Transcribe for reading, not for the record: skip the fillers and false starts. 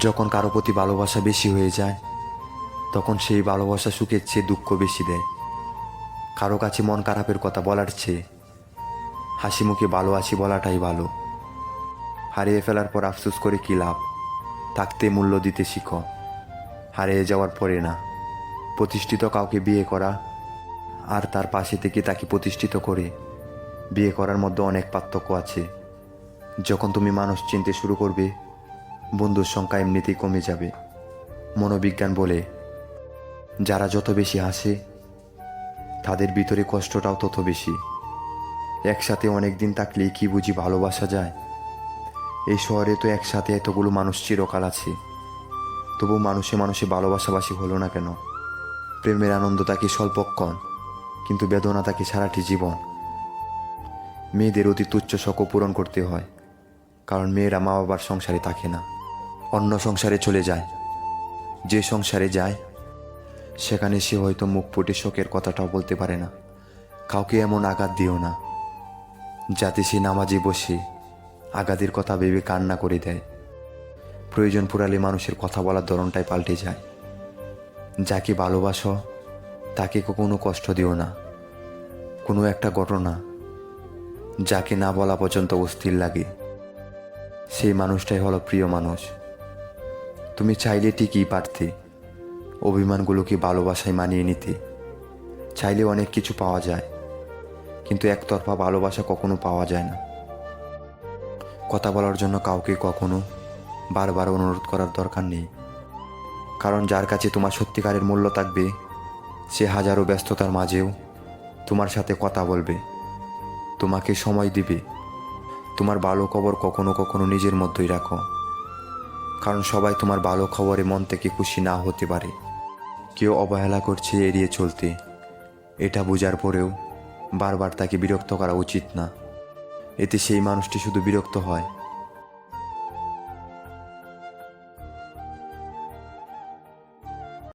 যখন কারো প্রতি ভালোবাসা বেশি হয়ে যায় তখন সেই ভালোবাসা সুখের চেয়ে দুঃখ বেশি দেয়। কারো কাছে মন খারাপের কথা বলার চেয়ে হাসি মুখে ভালো আছি বলাটাই ভালো। হারিয়ে ফেলার পর আফসোস করে কী লাভ, থাকতে মূল্য দিতে শিখো, হারিয়ে যাওয়ার পরে না। প্রতিষ্ঠিত কাউকে বিয়ে করা আর তার পাশে থেকে তাকে প্রতিষ্ঠিত করে বিয়ে করার মধ্যে অনেক পার্থক্য আছে। যখন তুমি মানুষ চিনতে শুরু করবে বন্ধুর সংখ্যা এমনিতেই কমে যাবে। মনোবিজ্ঞান বলে যারা যত বেশি হাসে তাদের ভিতরে কষ্টটাও তত বেশি। একসাথে অনেক দিন থাকলেই কি বুঝি ভালোবাসা যায়? এই শহরে তো একসাথে এতগুলো মানুষ চিরকাল আছে, তবু মানুষে মানুষে ভালোবাসাবাসি হলো না কেন? প্রেমের আনন্দ তাকে স্বল্পক্ষণ, কিন্তু বেদনা তাকে সারাটি জীবন। মেয়েদের অতি তুচ্ছ শখও পূরণ করতে হয়, কারণ মেয়েরা মা বাবার সংসারে থাকে না, অন্য সংসারে চলে যায়। যে সংসারে যায় সেখানে সে হয়তো মুখ ফুটে শোকের কথাটাও বলতে পারে না। কাউকে এমন আঘাত দিও না যাতে সে নামাজে বসে আঘাতের কথা ভেবে কান্না করে দেয়। প্রয়োজন পুরালে মানুষের কথা বলার ধরনটাই পাল্টে যায়। যাকে ভালোবাসো তাকে কখনো কষ্ট দিও না। কোনো একটা ঘটনা যাকে না বলা পর্যন্ত অস্থির লাগে, সেই মানুষটাই হলো প্রিয় মানুষ। তুমি চাইলে ঠিকই পারতে অভিমানগুলোকে ভালোবাসায় মানিয়ে নিতে। চাইলে অনেক কিছু পাওয়া যায়, কিন্তু একতরফা ভালোবাসা কখনো পাওয়া যায় না। কথা বলার জন্য কাউকে কখনো বারবার অনুরোধ করার দরকার নেই, কারণ যার কাছে তোমার সত্যিকারের মূল্য থাকবে সে হাজারো ব্যস্ততার মাঝেও তোমার সাথে কথা বলবে, তোমাকে সময় দিবে। তোমার ভালো খবর কখনো কখনো নিজের মধ্যেই রাখো, কারণ সবাই তোমার ভালো খবরে মন থেকে খুশি না হতে পারে। কেউ অবহেলা করছে এড়িয়ে চলতে, এটা বোঝার পরেও বারবার তাকে বিরক্ত করা উচিত না। এতে সেই মানুষটি শুধু বিরক্ত হয়,